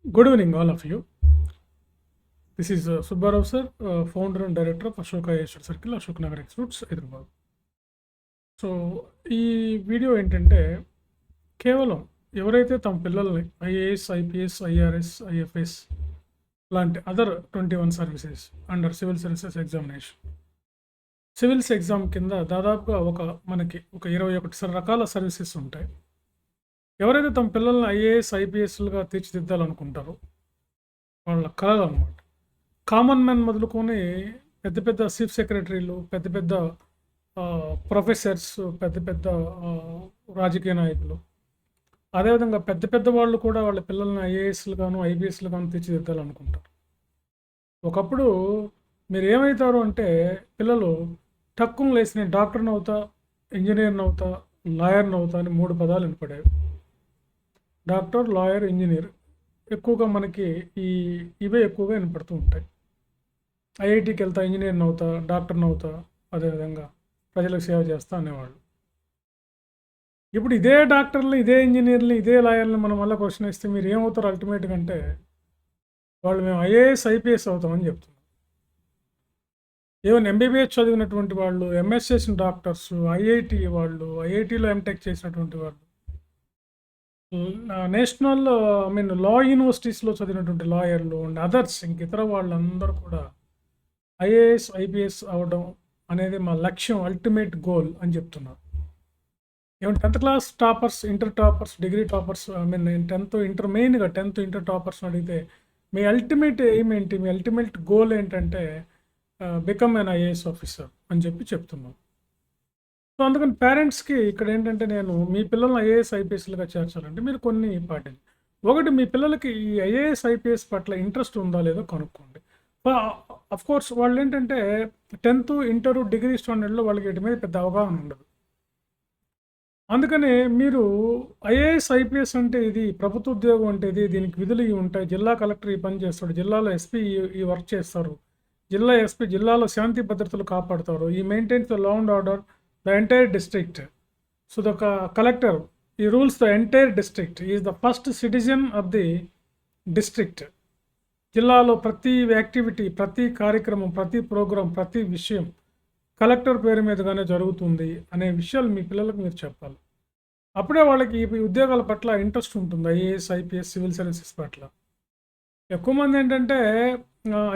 Good evening, all of you. This is Subbarao sir, founder and director of Ashoka Yeshwar Circle, Ashok Nagar Exports, Hyderabad. So ఈ video ఏంటంటే కేవలం ఎవరైతే తమ పిల్లల్ని IAS, IPS, IRS, IFS లాంటి other 21 services under civil services examination civils exam కింద దాదాపుగా మనకి ఒక 21 రకాల సర్వీసెస్ ఉంటాయి. ఎవరైతే తమ పిల్లల్ని ఐఏఎస్, ఐపీఎస్లుగా తీర్చిదిద్దాలనుకుంటారో వాళ్ళ కళలు అనమాట. కామన్ మ్యాన్ మొదలుకొని పెద్ద పెద్ద చీఫ్ సెక్రటరీలు, పెద్ద పెద్ద ప్రొఫెసర్స్, పెద్ద పెద్ద రాజకీయ నాయకులు, అదేవిధంగా పెద్ద పెద్ద వాళ్ళు కూడా వాళ్ళ పిల్లల్ని ఐఏఎస్లు గాను, ఐపీఎస్లు గాను తీర్చిదిద్దాలనుకుంటారు. ఒకప్పుడు మీరు ఏమవుతారు అంటే పిల్లలు టక్కున లేసి నేను డాక్టర్ని అవుతా, ఇంజనీర్ని అవుతా, లాయర్ని అవుతా అని 3 పదాలు వినపడేవి. డాక్టర్, లాయర్, ఇంజనీర్ ఎక్కువగా మనకి ఇవే ఎక్కువగా వినపడుతూ ఉంటాయి. ఐఐటికి వెళ్తా, ఇంజనీర్ని అవుతా, డాక్టర్ని అవుతా, అదేవిధంగా ప్రజలకు సేవ చేస్తా అనేవాళ్ళు. ఇప్పుడు ఇదే డాక్టర్లు, ఇదే ఇంజనీర్లు, ఇదే లాయర్లు మనం మళ్ళీ క్వశ్చన్ ఇస్తే మీరు ఏమవుతారు అల్టిమేట్గా అంటే వాళ్ళు మేము ఐఏఎస్, ఐపీఎస్ అవుతామని చెప్తున్నారు. ఈవెన్ ఎంబీబీఎస్ చదివినటువంటి వాళ్ళు, ఎంఎస్ చేసిన డాక్టర్స్, ఐఐటి వాళ్ళు, ఐఐటిలో ఎంటెక్ చేసినటువంటి వాళ్ళు, నేషనల్ లా యూనివర్సిటీస్లో చదివినటువంటి లాయర్లు అండ్ అదర్స్ ఇంక ఇతర వాళ్ళందరూ కూడా ఐఏఎస్, ఐపీఎస్ అవ్వడం అనేది మా లక్ష్యం, అల్టిమేట్ గోల్ అని చెప్తున్నారు. ఏమంటే 10th class toppers, inter toppers, degree toppers, నేను 10th ఇంటర్ మెయిన్గా 10th ఇంటర్ టాపర్స్ని అడిగితే మీ అల్టిమేట్ ఎయిమ్ ఏంటి, మీ అల్టిమేట్ గోల్ ఏంటంటే బికమ్ ఎన్ ఐఏఎస్ ఆఫీసర్ అని చెప్తున్నాం. సో అందుకని పేరెంట్స్కి ఇక్కడ ఏంటంటే నేను మీ పిల్లల్ని ఐఏఎస్, ఐపీఎస్లుగా చేర్చాలంటే మీరు కొన్ని పాటించండి. ఒకటి, మీ పిల్లలకి ఈ ఐఏఎస్, ఐపీఎస్ పట్ల ఇంట్రెస్ట్ ఉందా లేదో కనుక్కోండి. అఫ్ కోర్స్ వాళ్ళు ఏంటంటే 10th, ఇంటర్, డిగ్రీ స్టాండర్డ్లో వాళ్ళకి వీటి మీద పెద్ద అవగాహన ఉండదు. అందుకని మీరు ఐఏఎస్, ఐపీఎస్ అంటే ఇది ప్రభుత్వ ఉద్యోగం, అంటే దీనికి విధులు ఇవి ఉంటాయి. జిల్లా కలెక్టర్ ఈ పని చేస్తాడు, జిల్లాలో ఎస్పీ ఈ వర్క్ చేస్తారు, జిల్లా ఎస్పీ జిల్లాలో శాంతి భద్రతలు కాపాడుతారు, he maintains the law and order the entire district. So the collector he rules the entire district, is the first citizen of the district. జిల్లాలో ప్రతి యాక్టివిటీ, ప్రతి కార్యక్రమం, ప్రతి ప్రోగ్రాం, ప్రతి విషయం కలెక్టర్ పేరు మీదుగానే జరుగుతుంది అనే విషయాలు మీ పిల్లలకు మీరు చెప్పాలి. అప్పుడే వాళ్ళకి ఈ ఉద్యోగాల పట్ల ఇంట్రెస్ట్ ఉంటుంది, ఐఏఎస్, ఐపీఎస్, సివిల్ సర్వీసెస్ పట్ల. ఎక్కువ మంది ఏంటంటే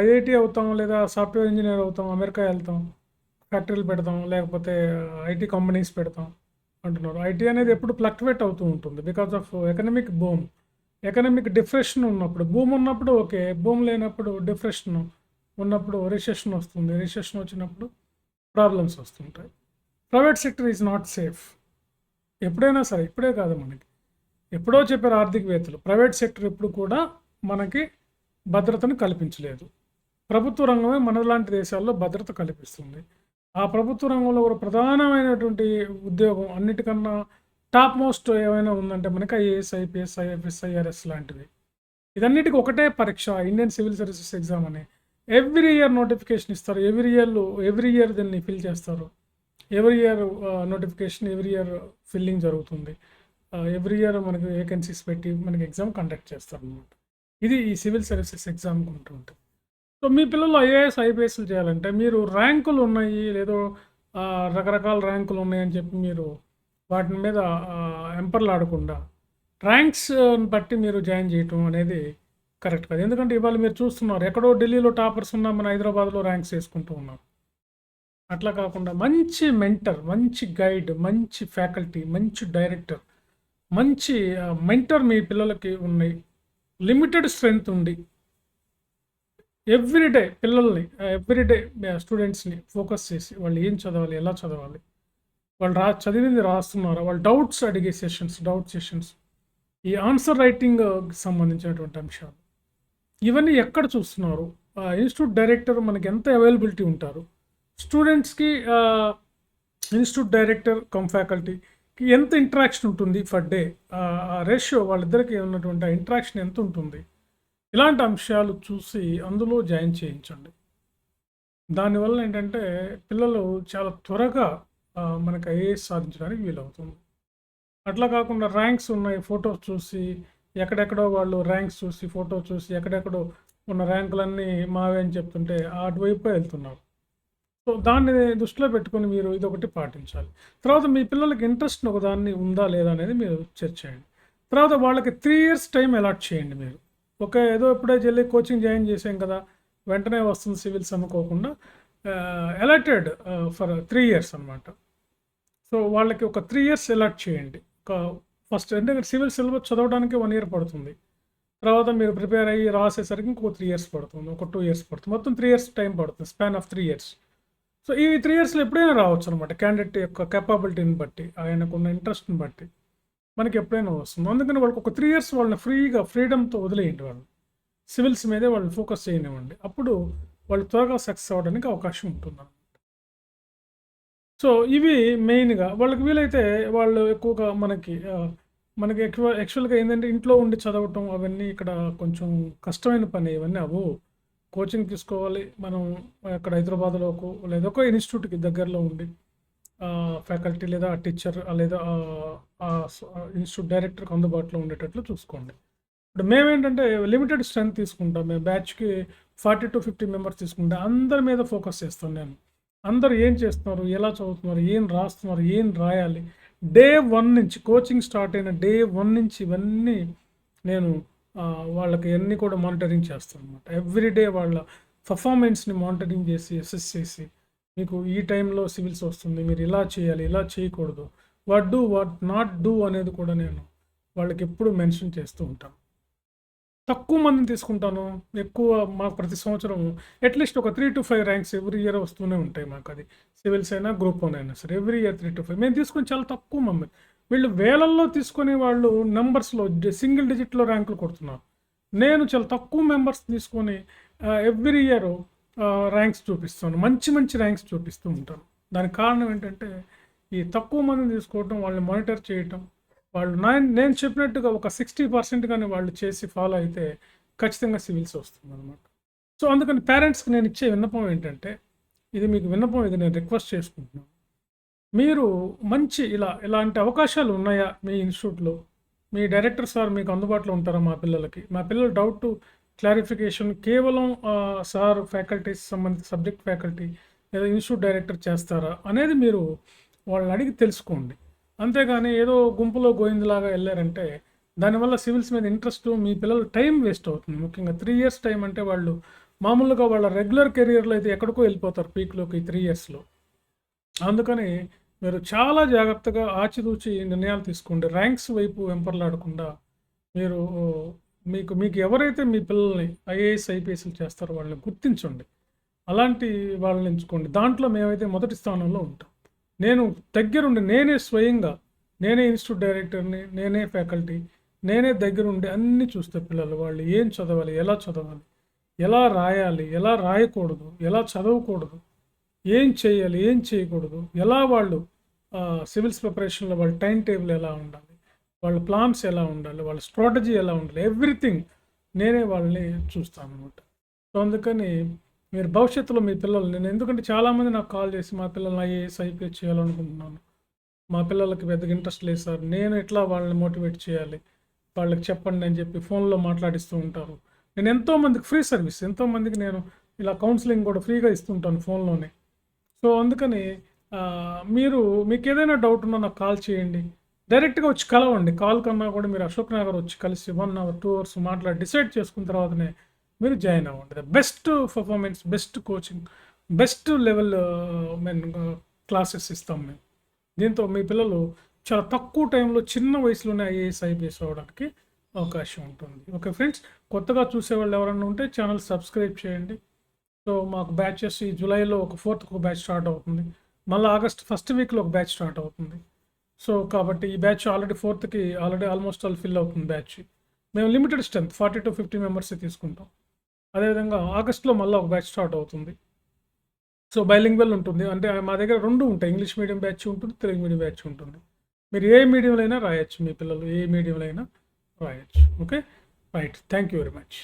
ఐఐటి అవుతాం, లేదా సాఫ్ట్వేర్ ఇంజనీర్ అవుతాం, అమెరికా వెళ్తాం, ఫ్యాక్టరీలు పెడతాం, లేకపోతే ఐటీ కంపెనీస్ పెడతాం అంటున్నారు. ఐటీ అనేది ఎప్పుడు ఫ్లక్చువేట్ అవుతూ ఉంటుంది because of economic boom. Economic depression ఉన్నప్పుడు, బూమ్ ఉన్నప్పుడు ఓకే, బూమ్ లేనప్పుడు, డిప్రెషన్ ఉన్నప్పుడు రిసెషన్ వస్తుంది, రిసెషన్ వచ్చినప్పుడు ప్రాబ్లమ్స్ వస్తుంటాయి. Private sector is not safe. ఎప్పుడైనా సరే, ఇప్పుడే కాదు, మనకి ఎప్పుడో చెప్పారు ఆర్థికవేత్తలు, ప్రైవేట్ సెక్టర్ ఎప్పుడు కూడా మనకి భద్రతను కల్పించలేదు. ప్రభుత్వ రంగమే మనలాంటి దేశాల్లో భద్రత కల్పిస్తుంది. ఆ ప్రభుత్వ రంగంలో ఒక ప్రధానమైనటువంటి ఉద్యోగం, అన్నిటికన్నా టాప్ మోస్ట్ ఏమైనా ఉందంటే మనకి ఐఏఎస్, ఐపీఎస్, ఐఎఫ్ఎస్, ఐఆర్ఎస్ లాంటివి. ఇదన్నిటికీ ఒకటే పరీక్ష, ఇండియన్ సివిల్ సర్వీసెస్ ఎగ్జామ్ అని. ఎవ్రీ ఇయర్ నోటిఫికేషన్ ఇస్తారు, ఎవ్రీ ఇయర్ దీన్ని ఫిల్ చేస్తారు. Every year notification, every year filling జరుగుతుంది. ఎవ్రీ ఇయర్ మనకి వేకెన్సీస్ పెట్టి మనకి ఎగ్జామ్ కండక్ట్ చేస్తారు అనమాట. ఇది ఈ సివిల్ సర్వీసెస్ ఎగ్జామ్ ఉంటుంది. సో మీ పిల్లలు ఐఏఎస్, ఐపీఎస్లు చేయాలంటే మీరు ర్యాంకులు ఉన్నాయి, లేదో రకరకాల ర్యాంకులు ఉన్నాయని చెప్పి మీరు వాటి మీద ఎంపర్లాడకుండా ర్యాంక్స్ బట్టి మీరు జాయిన్ చేయటం అనేది కరెక్ట్ కాదు. ఎందుకంటే ఇవాళ మీరు చూస్తున్నారు, ఎక్కడో ఢిల్లీలో టాపర్స్ ఉన్నా మన హైదరాబాద్లో ర్యాంక్స్ వేసుకుంటూ ఉన్నారు. అట్లా కాకుండా మంచి మెంటర్, మంచి గైడ్, మంచి ఫ్యాకల్టీ, మంచి డైరెక్టర్, మంచి మెంటర్ మీ పిల్లలకి ఉన్నాయి. లిమిటెడ్ స్ట్రెంగ్త్ ఉండి ఎవ్రీడే పిల్లల్ని, ఎవ్రీడే స్టూడెంట్స్ని ఫోకస్ చేసి వాళ్ళు ఏం చదవాలి, ఎలా చదవాలి, వాళ్ళు చదివింది రాస్తున్నారా, వాళ్ళు డౌట్స్ అడిగే డౌట్ సెషన్స్, ఈ ఆన్సర్ రైటింగ్ సంబంధించినటువంటి అంశాలు ఇవన్నీ ఎక్కడ చూస్తున్నారు, ఇన్స్టిట్యూట్ డైరెక్టర్ మనకి ఎంత అవైలబిలిటీ ఉంటారు, స్టూడెంట్స్కి ఇన్స్టిట్యూట్ డైరెక్టర్ కమ్ ఫ్యాకల్టీకి ఎంత ఇంటరాక్షన్ ఉంటుంది ఫర్ డే, రేషియో వాళ్ళిద్దరికి ఉన్నటువంటి ఇంటరాక్షన్ ఎంత ఉంటుంది, ఇలాంటి అంశాలు చూసి అందులో జాయిన్ చేయించండి. దానివల్ల ఏంటంటే పిల్లలు చాలా త్వరగా మనకి ఐఏఎస్ సాధించడానికి వీలవుతుంది. అట్లా కాకుండా ర్యాంక్స్ ఉన్నాయి ఫొటోస్ చూసి ఎక్కడెక్కడో వాళ్ళు ర్యాంక్స్ చూసి ఫోటో చూసి ఎక్కడెక్కడో ఉన్న ర్యాంకులన్నీ మావే అని చెప్తుంటే అటువైపు వెళ్తున్నారు. సో దాన్ని దృష్టిలో పెట్టుకొని మీరు ఇదొకటి పాటించాలి. తర్వాత మీ పిల్లలకి ఇంట్రెస్ట్ ఒకదాన్ని ఉందా లేదా అనేది మీరు చెక్ చేయండి. తర్వాత వాళ్ళకి 3 ఇయర్స్ టైం అలాట్ చేయండి మీరు. ఏదో ఇప్పుడే వెళ్ళి కోచింగ్ జాయిన్ చేసాం కదా, వెంటనే వస్తుంది సివిల్స్ అనుకోకుండా అలాటెడ్ ఫర్ 3 ఇయర్స్ అనమాట. సో వాళ్ళకి ఒక 3 ఇయర్స్ అలాట్ చేయండి. ఫస్ట్ అంటే సివిల్ సిలబస్ చదవడానికి 1 ఇయర్ పడుతుంది. తర్వాత మీరు ప్రిపేర్ అయ్యి రాసేసరికి ఇంకో 3 ఇయర్స్ పడుతుంది, ఒక 2 ఇయర్స్ పడుతుంది, మొత్తం 3 ఇయర్స్ టైం పడుతుంది, స్పాన్ ఆఫ్ 3 ఇయర్స్. సో ఈ 3 ఇయర్స్లో ఎప్పుడైనా రావచ్చు అనమాట. క్యాండిడేట్ యొక్క కెపాబిలిటీని బట్టి, ఆయనకున్న ఇంట్రెస్ట్ని బట్టి మనకి ఎప్పుడైనా వస్తుంది. అందుకని వాళ్ళకి ఒక 3 ఇయర్స్ వాళ్ళని ఫ్రీడంతో వదిలేయండి. వాళ్ళు సివిల్స్ మీదే వాళ్ళు ఫోకస్ చేయనివ్వండి. అప్పుడు వాళ్ళు త్వరగా సక్సెస్ అవ్వడానికి అవకాశం ఉంటుంది. సో ఇవి మెయిన్గా వాళ్ళకి వీలైతే వాళ్ళు ఎక్కువగా మనకి యాక్చువల్గా ఏంటంటే ఇంట్లో ఉండి చదవటం అవన్నీ ఇక్కడ కొంచెం కష్టమైన పని. ఇవన్నీ కోచింగ్ తీసుకోవాలి మనం అక్కడ హైదరాబాద్లోకి లేదా ఒక ఇన్స్టిట్యూట్కి దగ్గరలో ఉండి ఫ్యాకల్టీ లేదా టీచర్ లేదా ఇన్స్టిట్యూట్ డైరెక్టర్కి అందుబాటులో ఉండేటట్లు చూసుకోండి. ఇప్పుడు మేమేంటంటే లిమిటెడ్ స్ట్రెంత్ తీసుకుంటాం. మేము బ్యాచ్కి 40 to 50 మెంబర్స్ తీసుకుంటాం. అందరి మీద ఫోకస్ చేస్తాను నేను. అందరూ ఏం చేస్తున్నారు, ఎలా చదువుతున్నారు, ఏం రాస్తున్నారు, ఏం రాయాలి, డే 1 నుంచి కోచింగ్ స్టార్ట్ అయిన డే 1 నుంచి ఇవన్నీ నేను వాళ్ళకి అన్నీ కూడా మానిటరింగ్ చేస్తాను అనమాట. ఎవ్రీడే వాళ్ళ పర్ఫార్మెన్స్ని మానిటరింగ్ చేసి అసెస్ చేసి, మీకు ఈ టైంలో సివిల్స్ వస్తుంది, మీరు ఇలా చేయాలి, ఇలా చేయకూడదు, what do what not do అనేది కూడా నేను వాళ్ళకి ఎప్పుడు మెన్షన్ చేస్తూ ఉంటాను. తక్కువ మందిని తీసుకుంటాను, ఎక్కువ మాకు ప్రతి సంవత్సరం అట్లీస్ట్ ఒక 3 to 5 ర్యాంక్స్ ఎవ్రీ ఇయర్ వస్తూనే ఉంటాయి మాకు. అది సివిల్స్ అయినా గ్రూప్ 1 అయినా సరే ఎవ్రీ ఇయర్ 3 to 5 మేము తీసుకుని చాలా తక్కువ మంది. వీళ్ళు వేలల్లో తీసుకొని వాళ్ళు నెంబర్స్లో సింగిల్ డిజిట్లో ర్యాంకులు కొడుతున్నారు. నేను చాలా తక్కువ మెంబర్స్ తీసుకొని ఎవ్రీ ఇయర్ ర్యాంక్స్ చూపిస్తాను, మంచి మంచి ర్యాంక్స్ చూపిస్తూ ఉంటాను. దానికి కారణం ఏంటంటే ఈ తక్కువ మందిని తీసుకోవటం, వాళ్ళని మానిటర్ చేయటం, వాళ్ళు నేను చెప్పినట్టుగా ఒక 60% కానీ వాళ్ళు చేసి ఫాలో అయితే ఖచ్చితంగా సివిల్స్ వస్తుంది అనమాట. సో అందుకని పేరెంట్స్కి నేను ఇచ్చే విన్నపం ఏంటంటే, ఇది మీకు విన్నపం, ఇది నేను రిక్వెస్ట్ చేసుకుంటున్నాను. మీరు మంచి ఇలాంటి అవకాశాలు ఉన్నాయా మీ ఇన్స్టిట్యూట్లో? మీ డైరెక్టర్ సార్ మీకు అందుబాటులో ఉంటారా మా పిల్లలకి? మా పిల్లల డౌట్ క్లారిఫికేషన్ కేవలం సార్ ఫ్యాకల్టీస్ సంబంధించి సబ్జెక్ట్ ఫ్యాకల్టీ లేదా ఇన్స్టిట్యూట్ డైరెక్టర్ చేస్తారా అనేది మీరు వాళ్ళని అడిగి తెలుసుకోండి. అంతేగాని ఏదో గుంపులో గోయిందిలాగా వెళ్ళారంటే దానివల్ల సివిల్స్ మీద ఇంట్రెస్ట్, మీ పిల్లల టైం వేస్ట్ అవుతుంది. ముఖ్యంగా 3 ఇయర్స్ టైం అంటే వాళ్ళు మామూలుగా వాళ్ళ రెగ్యులర్ కెరియర్లో అయితే ఎక్కడికో వెళ్ళిపోతారు పీక్లోకి 3 ఇయర్స్లో. అందుకని మీరు చాలా జాగ్రత్తగా ఆచితూచి నిర్ణయాలు తీసుకోండి. ర్యాంక్స్ వైపు వెంపర్లాడకుండా మీరు మీకు ఎవరైతే మీ పిల్లల్ని ఐఏఎస్ ఐపీఎస్లు చేస్తారో వాళ్ళని గుర్తించండి. అలాంటి వాళ్ళని ఎంచుకోండి. దాంట్లో మేమైతే మొదటి స్థానంలో ఉంటాం. నేను దగ్గరుండి నేనే ఇన్స్టిట్యూట్ డైరెక్టర్ని, నేనే ఫ్యాకల్టీ, నేనే దగ్గరుండి అన్నీ చూస్తే పిల్లలు వాళ్ళు ఏం చదవాలి, ఎలా రాయాలి, ఎలా రాయకూడదు, ఎలా చదవకూడదు, ఏం చేయాలి, ఏం చేయకూడదు, ఎలా వాళ్ళు సివిల్స్ ప్రిపరేషన్లో వాళ్ళ టైం టేబుల్ ఎలా ఉండాలి, వాళ్ళ ప్లాన్స్ ఎలా ఉండాలి, వాళ్ళ స్ట్రాటజీ ఎలా ఉండాలి, ఎవ్రీథింగ్ నేనే వాళ్ళని చూస్తాను అనమాట. సో అందుకని మీరు భవిష్యత్తులో మీ పిల్లలు, నేను ఎందుకంటే చాలామంది నాకు కాల్ చేసి మా పిల్లల్ని ఐఏఎస్ ఐపీఎస్ చేయాలనుకుంటున్నాను, మా పిల్లలకి పెద్దగా ఇంట్రెస్ట్ లేదు సార్, నేను ఎట్లా వాళ్ళని మోటివేట్ చేయాలి, వాళ్ళకి చెప్పండి అని చెప్పి ఫోన్లో మాట్లాడిస్తూ ఉంటారు. నేను ఎంతోమందికి ఫ్రీ సర్వీస్, ఎంతోమందికి నేను ఇలా కౌన్సిలింగ్ కూడా ఫ్రీగా ఇస్తుంటాను ఫోన్లోనే. సో అందుకని మీకు ఏదైనా డౌట్ ఉన్నా నాకు కాల్ చేయండి, డైరెక్ట్గా వచ్చి కలవండి. కాల్ కన్నా కూడా మీరు అశోక్ నగర్ వచ్చి కలిసి 1 hour 2 hours మాట్లాడి డిసైడ్ చేసుకున్న తర్వాతనే మీరు జాయిన్ అవ్వండి. Best performance, best coaching, best level classes ఇస్తాం మేము. దీంతో మీ పిల్లలు చాలా తక్కువ టైంలో చిన్న వయసులోనే ఐఏఎస్ ఐపీఎస్ అవ్వడానికి అవకాశం ఉంటుంది. ఓకే ఫ్రెండ్స్, కొత్తగా చూసేవాళ్ళు ఎవరైనా ఉంటే ఛానల్ సబ్స్క్రైబ్ చేయండి. సో మాకు బ్యాచెస్ ఈ జూలైలో ఒక 4th ఒక బ్యాచ్ స్టార్ట్ అవుతుంది, మళ్ళీ ఆగస్ట్ 1st వీక్లో ఒక బ్యాచ్ స్టార్ట్ అవుతుంది. సో కాబట్టి ఈ batch already 4th already almost all fill అవుతుంది బ్యాచ్. మేము లిమిటెడ్ స్ట్రెంత్ 40 to 50 మెంబర్స్ తీసుకుంటాం. అదేవిధంగా ఆగస్ట్లో మళ్ళీ ఒక బ్యాచ్ స్టార్ట్ అవుతుంది. సో బైలింగ్వల్ ఉంటుంది, అంటే మా దగ్గర 2 ఉంటాయి, ఇంగ్లీష్ మీడియం బ్యాచ్ ఉంటుంది, తెలుగు మీడియం బ్యాచ్ ఉంటుంది. మీరు ఏ మీడియంలో అయినా రాయొచ్చు, మీ పిల్లలు ఏ మీడియంలో అయినా రాయొచ్చు. Okay right, thank you very much.